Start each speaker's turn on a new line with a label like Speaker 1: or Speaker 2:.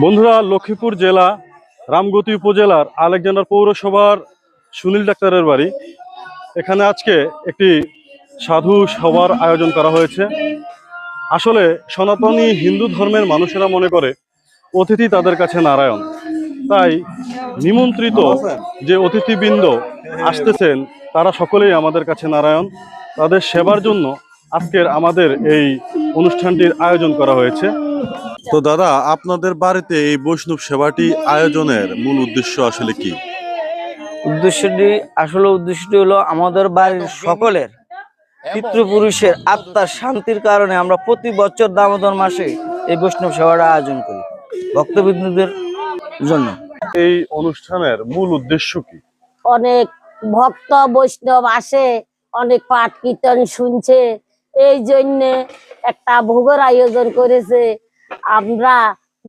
Speaker 1: বন্ধুরা, লক্ষ্মীপুর জেলা রামগতি উপজেলার আলেকজান্ডার পৌরসভার সুনীল ডাক্তারের বাড়ি। এখানে আজকে একটি সাধু সভার আয়োজন করা হয়েছে। আসলে সনাতনী হিন্দু ধর্মের মানুষেরা মনে করে অতিথি তাদের কাছে নারায়ণ। তাই নিমন্ত্রিত যে অতিথিবৃন্দ আসতেছেন তারা সকলেই আমাদের কাছে নারায়ণ। তাদের সেবার জন্য আজকের আমাদের এই অনুষ্ঠানটির আয়োজন করা হয়েছে। তো দাদা, আপনাদের বাড়িতে এই বৈষ্ণব সেবাটি আয়োজনের মূল উদ্দেশ্য আসলে কি?
Speaker 2: উদ্দেশ্যটি হলো আমাদের বাড়ির সকলের পিতৃপুরুষের আত্মার শান্তির কারণে আমরা প্রতি বছর দামোদর মাসে এই বৈষ্ণব সেবাটা আয়োজন করি ভক্তবৃন্দদের জন্য।
Speaker 1: এই অনুষ্ঠানের মূল উদ্দেশ্য কি?
Speaker 3: অনেক ভক্ত বৈষ্ণব আসে, অনেক পাঠ কীর্তন শুনছে, এই জন্যে একটা ভোগের আয়োজন করেছে। আমরা